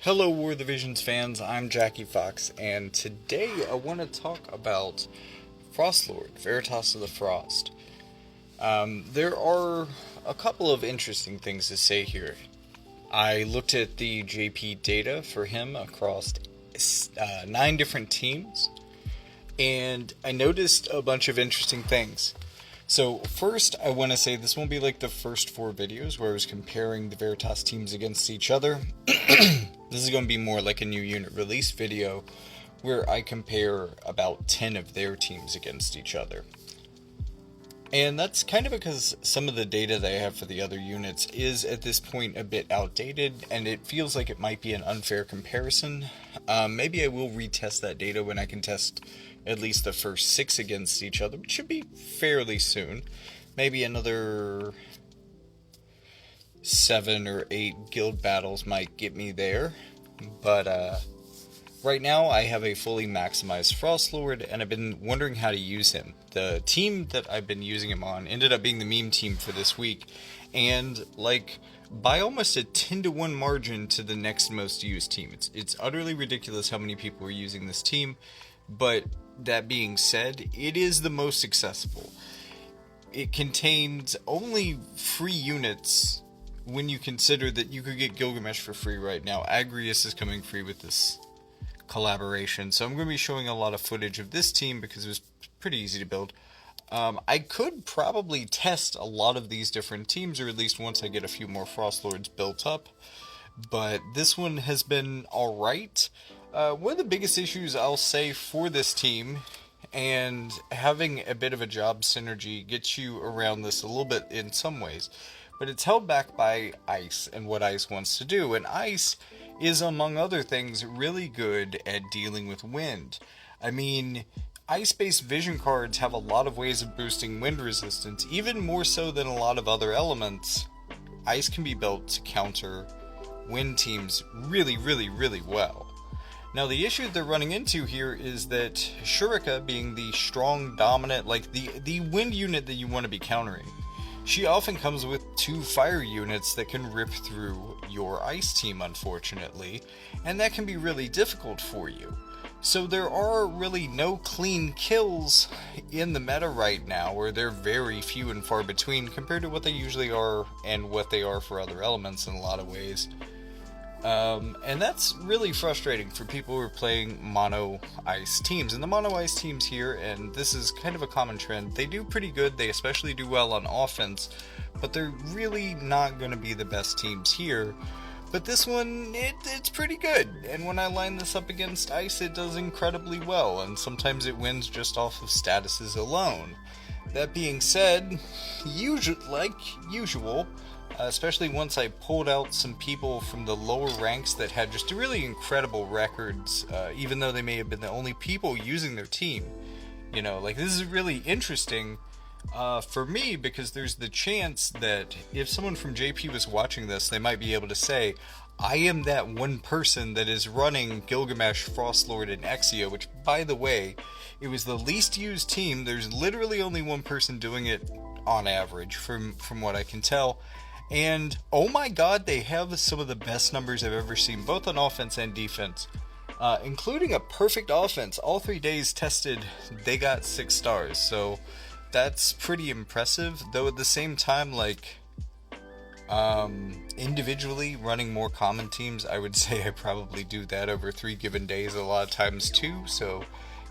Hello, War of the Visions fans. I'm Jackie Fox, and today I want to talk about Frostlord, Veritas of the Frost. There are a couple of interesting things to say here. I looked at the JP data for him across 9 different teams, and I noticed a bunch of interesting things. So first, I want to say this won't be like the first 4 videos where I was comparing the Veritas teams against each other. This is going to be more like a new unit release video where I compare about 10 of their teams against each other. And that's kind of because some of the data that I have for the other units is at this point a bit outdated, and it feels like it might be an unfair comparison. Maybe I will retest that data when I can test at least the first 6 against each other, which should be fairly soon. Maybe another 7 or 8 guild battles might get me there. But right now I have a fully maximized Frostlord, and I've been wondering how to use him. The team that I've been using him on ended up being the meme team for this week, and by almost a 10-to-1 margin to the next most used team. It's utterly ridiculous how many people are using this team, but that being said, it is the most accessible. It contains only free units when you consider that you could get Gilgamesh for free right now. Agrius is coming free with this collaboration, so I'm going to be showing a lot of footage of this team because it was pretty easy to build. I could probably test a lot of these different teams, or at least once I get a few more Frostlords built up, but this one has been alright. One of the biggest issues I'll say for this team, and having a bit of a job synergy gets you around this a little bit in some ways, but it's held back by Ice and what Ice wants to do, and Ice is, among other things, really good at dealing with wind. I mean, ice-based vision cards have a lot of ways of boosting wind resistance, even more so than a lot of other elements. Ice can be built to counter wind teams really, really, really well. Now, the issue they're running into here is that Shurika, being the strong, dominant, the wind unit that you want to be countering, she often comes with 2 fire units that can rip through your ice team, unfortunately, and that can be really difficult for you. So there are really no clean kills in the meta right now, or they're very few and far between compared to what they usually are and what they are for other elements in a lot of ways. And that's really frustrating for people who are playing mono ice teams. And the mono ice teams here, and this is kind of a common trend, they do pretty good, they especially do well on offense, but they're really not going to be the best teams here. But this one, it's pretty good, and when I line this up against ice, it does incredibly well, and sometimes it wins just off of statuses alone. That being said, like usual, especially once I pulled out some people from the lower ranks that had just really incredible records, even though they may have been the only people using their team. You know, this is really interesting for me, because there's the chance that if someone from JP was watching this, they might be able to say, I am that one person that is running Gilgamesh, Frostlord, and Exia, which, by the way, it was the least used team. There's literally only one person doing it on average, from what I can tell. And, oh my god, they have some of the best numbers I've ever seen, both on offense and defense. Including a perfect offense. All 3 days tested, they got 6 stars, so that's pretty impressive. Though at the same time, individually running more common teams, I would say I probably do that over 3 given days a lot of times too, so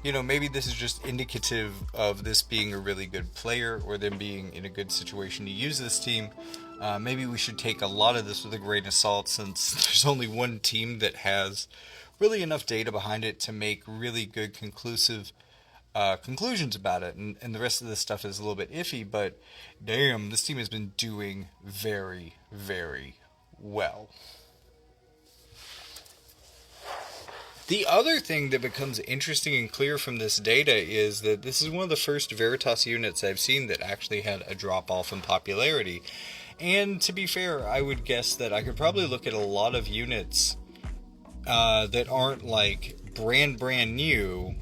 maybe this is just indicative of this being a really good player, or them being in a good situation to use this team. Maybe we should take a lot of this with a grain of salt, since there's only one team that has really enough data behind it to make really good conclusive conclusions about it, and the rest of this stuff is a little bit iffy, but damn, this team has been doing very, very well. The other thing that becomes interesting and clear from this data is that this is one of the first Veritas units I've seen that actually had a drop-off in popularity. And to be fair, I would guess that I could probably look at a lot of units that aren't brand new,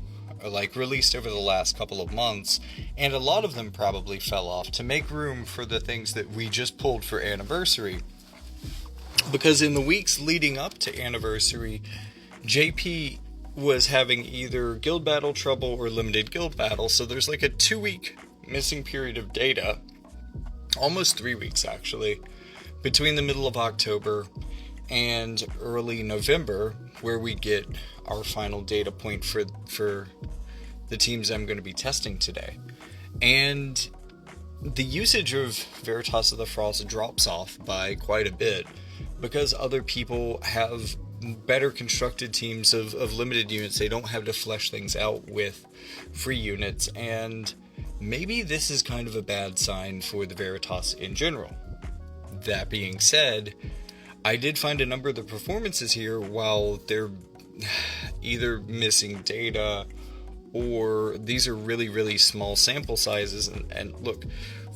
or released over the last couple of months, and a lot of them probably fell off to make room for the things that we just pulled for anniversary. Because in the weeks leading up to Anniversary, JP was having either guild battle trouble or limited guild battle, so there's like a 2-week missing period of data, almost 3 weeks actually, between the middle of October and early November, where we get our final data point for the teams I'm going to be testing today. And the usage of Veritas of the Frost drops off by quite a bit because other people have better constructed teams of limited units. They don't have to flesh things out with free units, and maybe this is kind of a bad sign for the Veritas in general. That being said, I did find a number of the performances here, while they're either missing data or these are really, really small sample sizes. And look,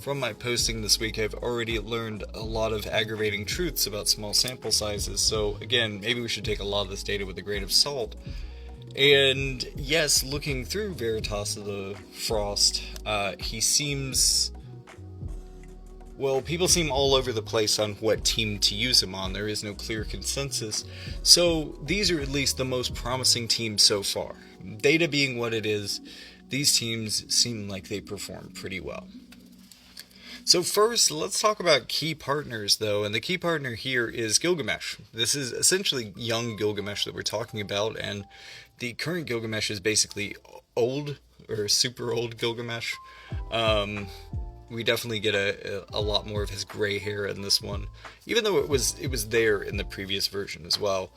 from my posting this week, I've already learned a lot of aggravating truths about small sample sizes. So again, maybe we should take a lot of this data with a grain of salt. And yes, looking through Veritas of the Frost, he seems... well, people seem all over the place on what team to use him on. There is no clear consensus. So these are at least the most promising teams so far. Data being what it is, these teams seem like they perform pretty well. So first, let's talk about key partners, though, and the key partner here is Gilgamesh. This is essentially young Gilgamesh that we're talking about, and the current Gilgamesh is basically old, or super old Gilgamesh. We definitely get a lot more of his gray hair in this one, even though it was there in the previous version as well.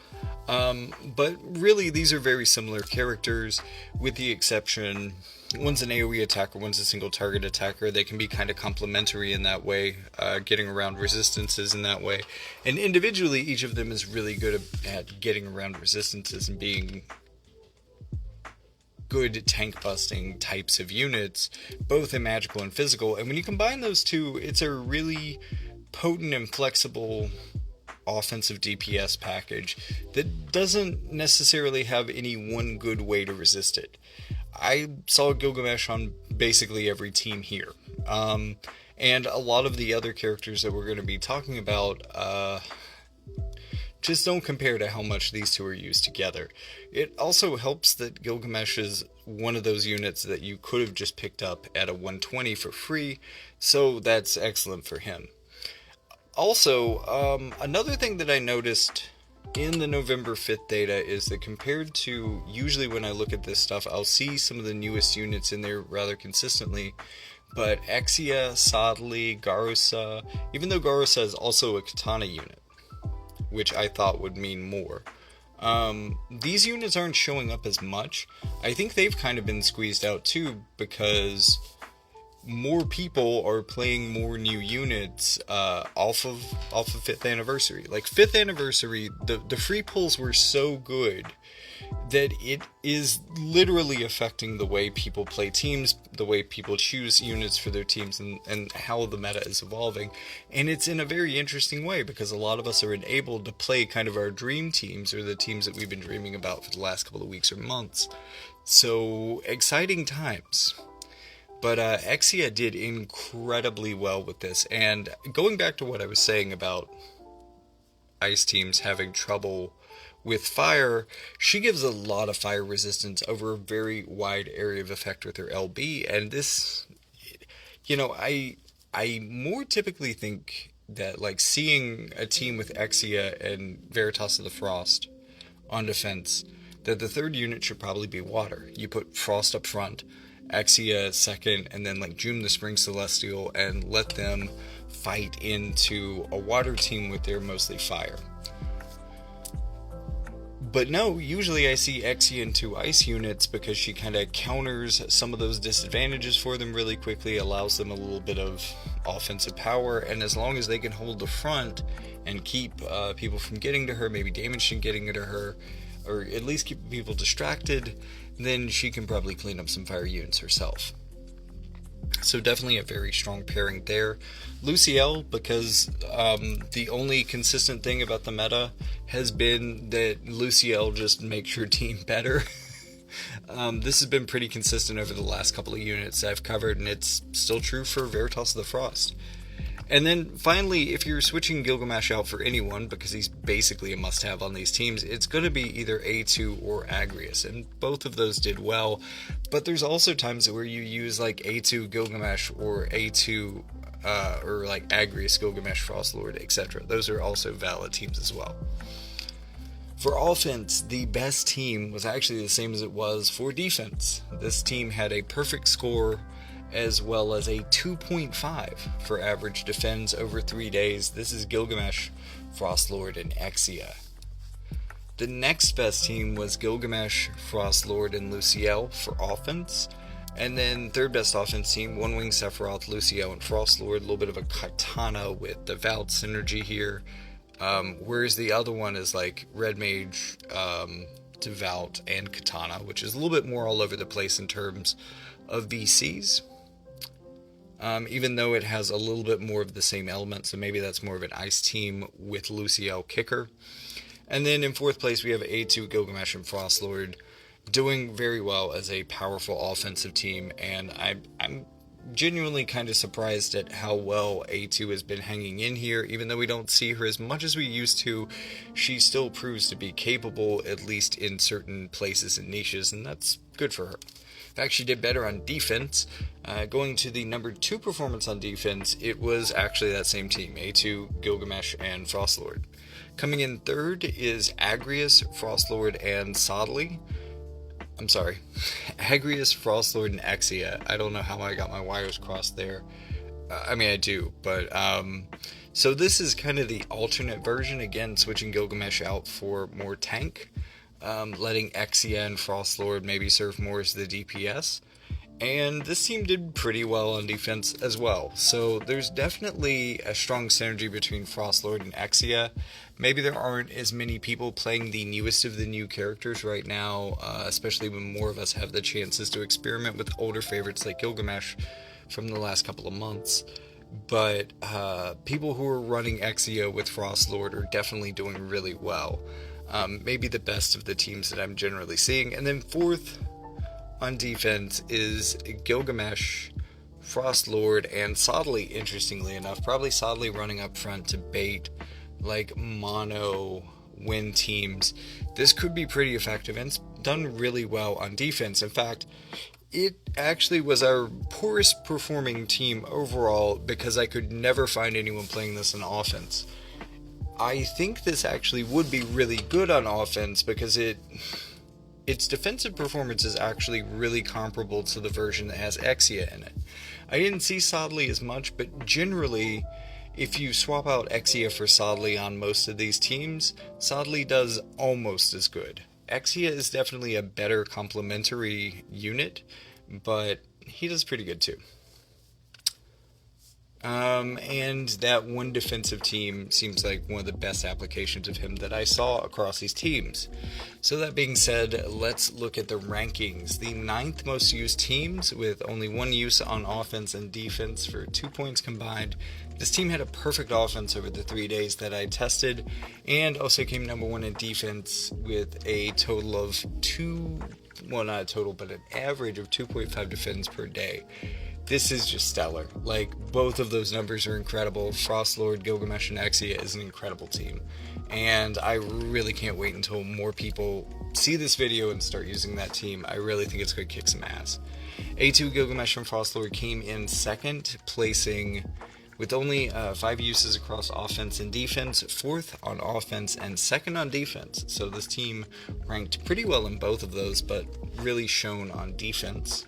But really, these are very similar characters, with the exception, one's an AoE attacker, one's a single target attacker. They can be kind of complementary in that way, getting around resistances in that way. And individually, each of them is really good at getting around resistances and being good tank busting types of units, both in magical and physical. And when you combine those two, it's a really potent and flexible offensive DPS package that doesn't necessarily have any one good way to resist it. I saw Gilgamesh on basically every team here. And a lot of the other characters that we're going to be talking about just don't compare to how much these two are used together. It also helps that Gilgamesh is one of those units that you could have just picked up at a 120 for free, so that's excellent for him. Also, another thing that I noticed in the November 5th data is that compared to usually when I look at this stuff, I'll see some of the newest units in there rather consistently, but Exia, Sadly, Garusa, even though Garusa is also a Katana unit, which I thought would mean more. These units aren't showing up as much. I think they've kind of been squeezed out too, because more people are playing more new units off of 5th anniversary. Like 5th anniversary, the free pulls were so good that it is literally affecting the way people play teams, the way people choose units for their teams, and how the meta is evolving. And it's in a very interesting way, because a lot of us are enabled to play kind of our dream teams, or the teams that we've been dreaming about for the last couple of weeks or months. So, exciting times. But Exia did incredibly well with this. And going back to what I was saying about ice teams having trouble with fire, she gives a lot of fire resistance over a very wide area of effect with her LB. And this, I more typically think that, like, seeing a team with Exia and Veritas of the Frost on defense, that the third unit should probably be water. You put Frost up front, Exia second, and then like June the Spring Celestial, and let them fight into a water team with their mostly fire. But no, usually I see Exia into ice units because she kind of counters some of those disadvantages for them really quickly, allows them a little bit of offensive power, and as long as they can hold the front and keep people from getting to her, maybe damage from getting to her, or at least keep people distracted, then she can probably clean up some fire units herself. So definitely a very strong pairing there. Luciel, because the only consistent thing about the meta has been that Luciel just makes your team better. This has been pretty consistent over the last couple of units I've covered, and it's still true for Veritas of the Frost. And then finally, if you're switching Gilgamesh out for anyone, because he's basically a must-have on these teams, it's going to be either A2 or Agrius, and both of those did well. But there's also times where you use like A2 Gilgamesh or A2 or like Agrius Gilgamesh Frostlord, etc. Those are also valid teams as well. For offense, the best team was actually the same as it was for defense. This team had a perfect score as well as a 2.5 for average defense over 3 days. This is Gilgamesh, Frostlord, and Exia. The next best team was Gilgamesh, Frostlord, and Luciel for offense. And then third best offense team, One Wing Sephiroth, Luciel, and Frostlord. A little bit of a katana with the Valt synergy here. Whereas the other one is like Red Mage, Devout, and Katana, which is a little bit more all over the place in terms of VCs. Even though it has a little bit more of the same elements, so maybe that's more of an ice team with Luciel Kicker. And then in fourth place, we have A2 Gilgamesh and Frostlord doing very well as a powerful offensive team, and I'm genuinely kind of surprised at how well A2 has been hanging in here. Even though we don't see her as much as we used to, she still proves to be capable, at least in certain places and niches, and that's good for her. In fact, she did better on defense. Going to the number 2 performance on defense, it was actually that same team, A2, Gilgamesh, and Frostlord. Coming in third is Agrius, Frostlord, and Sodley. I'm sorry, Agrius, Frostlord, and Exia. I don't know how I got my wires crossed there. I mean, I do, but so this is kind of the alternate version. Again, switching Gilgamesh out for more tank. Letting Exia and Frostlord maybe serve more as the DPS. And this team did pretty well on defense as well. So there's definitely a strong synergy between Frostlord and Exia. Maybe there aren't as many people playing the newest of the new characters right now, especially when more of us have the chances to experiment with older favorites like Gilgamesh from the last couple of months. But people who are running Exia with Frostlord are definitely doing really well. Maybe the best of the teams that I'm generally seeing. And then fourth on defense is Gilgamesh, Frostlord, and Sodley, interestingly enough. Probably Sodley running up front to bait like mono win teams. This could be pretty effective, and it's done really well on defense. In fact, it actually was our poorest performing team overall because I could never find anyone playing this on offense. I think this actually would be really good on offense because its defensive performance is actually really comparable to the version that has Exia in it. I didn't see Sodley as much, but generally, if you swap out Exia for Sodley on most of these teams, Sodley does almost as good. Exia is definitely a better complementary unit, but he does pretty good too. And that one defensive team seems like one of the best applications of him that I saw across these teams. So that being said, let's look at the rankings. The 9th most used teams with only 1 use on offense and defense for 2 points combined. This team had a perfect offense over the 3 days that I tested, and also came number 1 in defense with a total of not a total, but an average of 2.5 defense per day. This is just stellar. Like, both of those numbers are incredible. Frostlord, Gilgamesh, and Exia is an incredible team. And I really can't wait until more people see this video and start using that team. I really think it's going to kick some ass. A2 Gilgamesh and Frostlord came in second, placing with only 5 uses across offense and defense, 4th on offense and 2nd on defense. So this team ranked pretty well in both of those, but really shone on defense.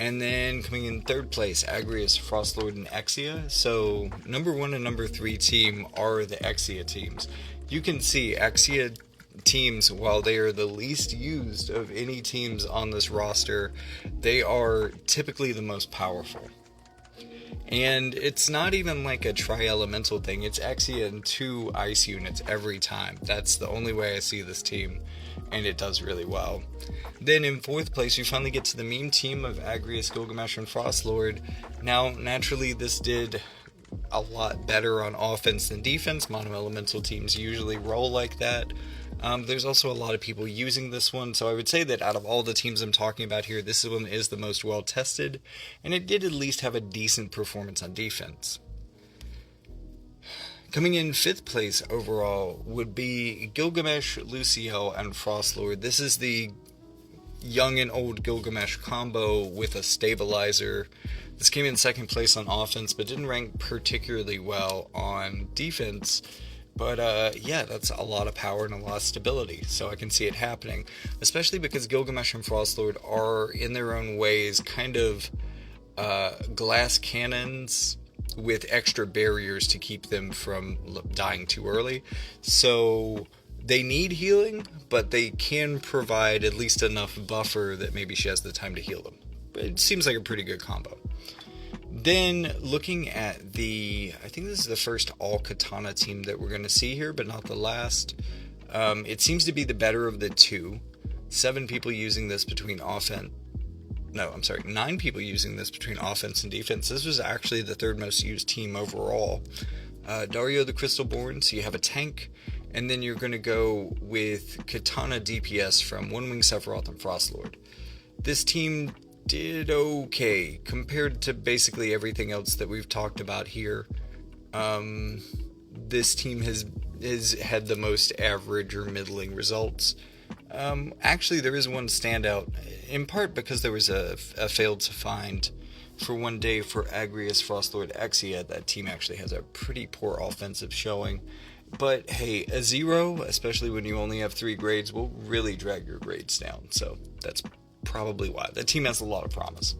And then coming in 3rd place, Agrius, Frostlord, and Exia. So number 1 and number 3 team are the Exia teams. You can see Exia teams, while they are the least used of any teams on this roster, they are typically the most powerful. And it's not even like a tri-elemental thing. It's Exia and 2 ice units every time. That's the only way I see this team, and it does really well. Then in 4th place, we finally get to the meme team of Agrius, Gilgamesh, and Frostlord. Now, naturally, this did a lot better on offense than defense. Mono elemental teams usually roll like that. There's also a lot of people using this one, so I would say that out of all the teams I'm talking about here, this one is the most well tested, and it did at least have a decent performance on defense. Coming in 5th place overall would be Gilgamesh, Luciel, and Frostlord. This is the young and old Gilgamesh combo with a stabilizer. This came in 2nd place on offense, but didn't rank particularly well on defense. But yeah, that's a lot of power and a lot of stability, so I can see it happening, especially because Gilgamesh and Frostlord are, in their own ways, kind of glass cannons with extra barriers to keep them from dying too early. So they need healing, but they can provide at least enough buffer that maybe she has the time to heal them. It seems like a pretty good combo. Then, looking at I think this is the first all-katana team that we're going to see here, but not the last. It seems to be the better of the two. 9 people using this between offense and defense. This was actually the 3rd most used team overall. Dario the Crystalborn, so you have a tank, and then you're going to go with Katana DPS from One Wing Sephiroth and Frostlord. This team did okay compared to basically everything else that we've talked about here. This team has had the most average or middling results. Actually, there is one standout, in part because there was a failed to find for one day for Agrius Frostlord Exia. That team actually has a pretty poor offensive showing. But hey, a 0, especially when you only have 3 grades, will really drag your grades down. So that's probably why. That team has a lot of promise.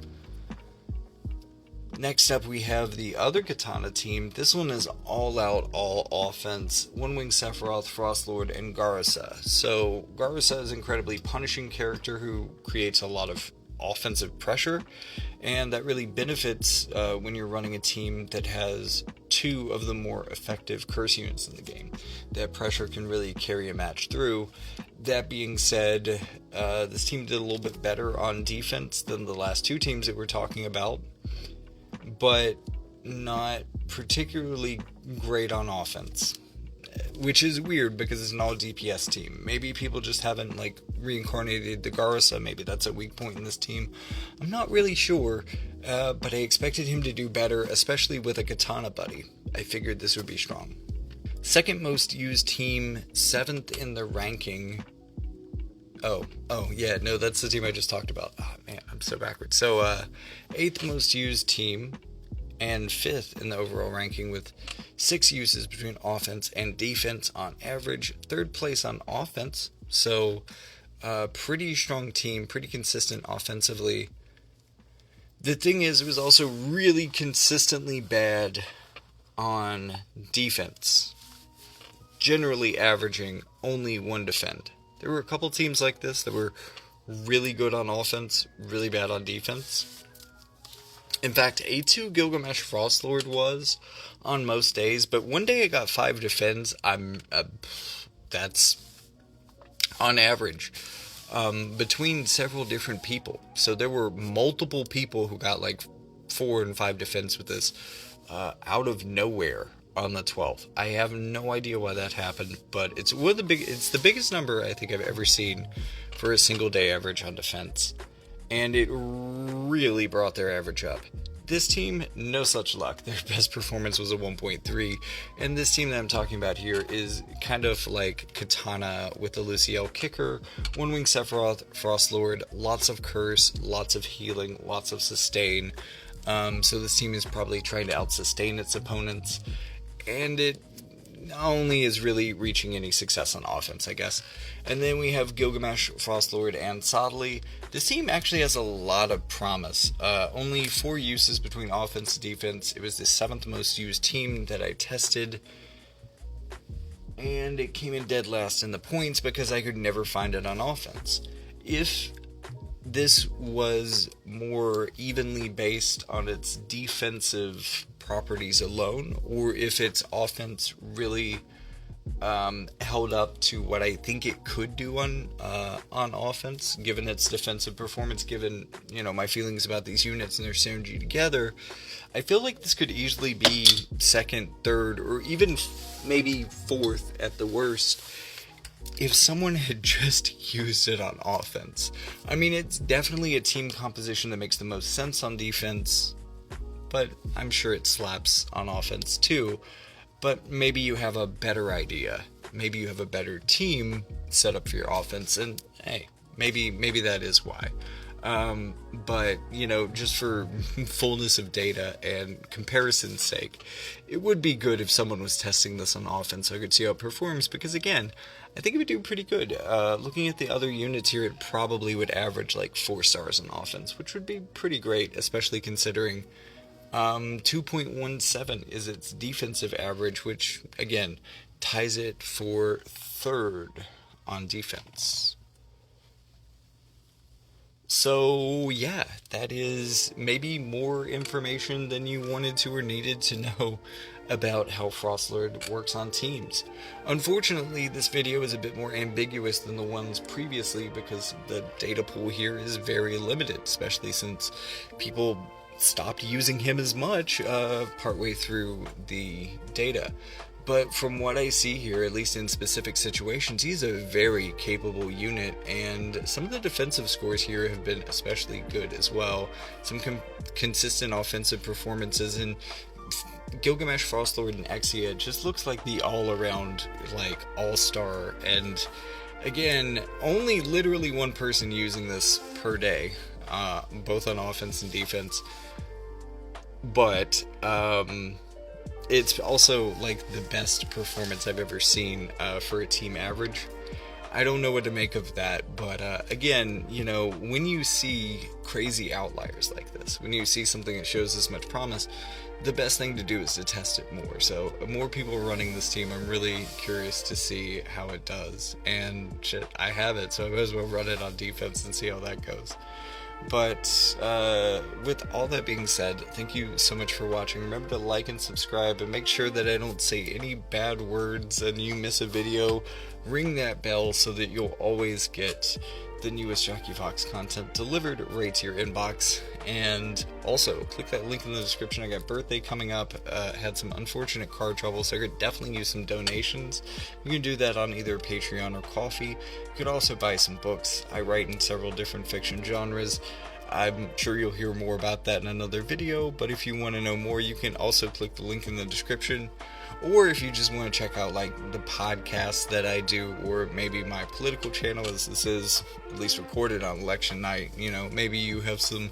Next up, we have the other Katana team. This one is all out, all offense. One Wing Sephiroth, Frostlord, and Garissa. So Garissa is an incredibly punishing character who creates a lot of offensive pressure, and that really benefits when you're running a team that has 2 of the more effective curse units in the game. That pressure can really carry a match through. That being said, this team did a little bit better on defense than the last 2 teams that we're talking about, but not particularly great on offense, which is weird because it's an all DPS team. Maybe people just haven't reincarnated the Garissa. Maybe that's a weak point in this team. I'm not really sure, but I expected him to do better, especially with a Katana buddy. I figured this would be strong. 2nd most used team, 7th in the ranking. Oh, yeah, no, that's the team I just talked about. Oh, man, I'm so backwards. So, 8th most used team, and 5th in the overall ranking with 6 uses between offense and defense on average. 3rd place on offense, so pretty strong team, pretty consistent offensively. The thing is, it was also really consistently bad on defense, generally averaging only 1 defend. There were a couple teams like this that were really good on offense, really bad on defense. In fact, A2 Gilgamesh Frostlord was on most days, but one day it got 5 defends. That's on average between several different people. So there were multiple people who got 4 and 5 defense with this out of nowhere on the 12th. I have no idea why that happened, but it's the biggest number I think I've ever seen for a single day average on defense. And it really brought their average up. This team, no such luck. Their best performance was a 1.3, and this team that I'm talking about here is kind of like Katana with the Luciel kicker, One Wing Sephiroth, Frostlord, lots of curse, lots of healing, lots of sustain. So this team is probably trying to out-sustain its opponents, and it not only is really reaching any success on offense, I guess. And then we have Gilgamesh, Frostlord, and Sodley. This team actually has a lot of promise. Only 4 uses between offense and defense. It was the 7th most used team that I tested, and it came in dead last in the points because I could never find it on offense. If this was more evenly based on its defensive properties alone, or if its offense really held up to what I think it could do on offense, given its defensive performance, given, my feelings about these units and their synergy together. I feel like this could easily be second, third, or even maybe fourth at the worst if someone had just used it on offense. I mean, it's definitely a team composition that makes the most sense on defense, but I'm sure it slaps on offense too. But maybe you have a better idea. Maybe you have a better team set up for your offense, and hey, maybe that is why. But, just for fullness of data and comparison's sake, it would be good if someone was testing this on offense so I could see how it performs, because again, I think it would do pretty good. Looking at the other units here, it probably would average like 4 stars on offense, which would be pretty great, especially considering 2.17 is its defensive average, which, again, ties it for third on defense. So, yeah, that is maybe more information than you wanted to or needed to know about how Frostlord works on teams. Unfortunately, this video is a bit more ambiguous than the ones previously because the data pool here is very limited, especially since people stopped using him as much partway through the data. But from what I see here, at least in specific situations, he's a very capable unit, and some of the defensive scores here have been especially good as well. Some consistent offensive performances, and Gilgamesh, Frostlord, and Exia just looks like the all-around, all-star. And again, only literally one person using this per day, both on offense and defense. But it's also the best performance I've ever seen for a team average. I don't know what to make of that, but again, when you see crazy outliers like this, when you see something that shows this much promise, the best thing to do is to test it more. So more people running this team, I'm really curious to see how it does. And shit, I have it, so I might as well run it on defense and see how that goes. But with all that being said, thank you so much for watching. Remember to like and subscribe, and make sure that I don't say any bad words and you miss a video. Ring that bell so that you'll always get the newest Jockey Fox content delivered right to your inbox. And also, click that link in the description. I got birthday coming up, had some unfortunate car trouble, so I could definitely use some donations. You can do that on either Patreon or Ko-fi. You could also buy some books. I write in several different fiction genres. I'm sure you'll hear more about that in another video, but if you want to know more, you can also click the link in the description. Or if you just want to check out the podcasts that I do, or maybe my political channel, as this is at least recorded on election night, maybe you have some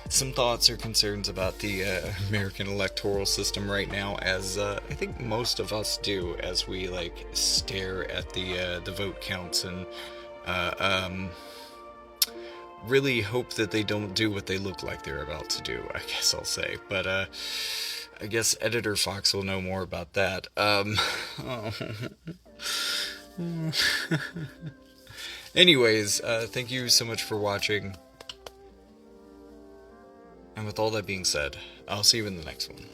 thoughts or concerns about the American electoral system right now, as I think most of us do, as we stare at the vote counts and really hope that they don't do what they look like they're about to do, I guess I'll say. But I guess Editor Fox will know more about that. Anyways, thank you so much for watching. And with all that being said, I'll see you in the next one.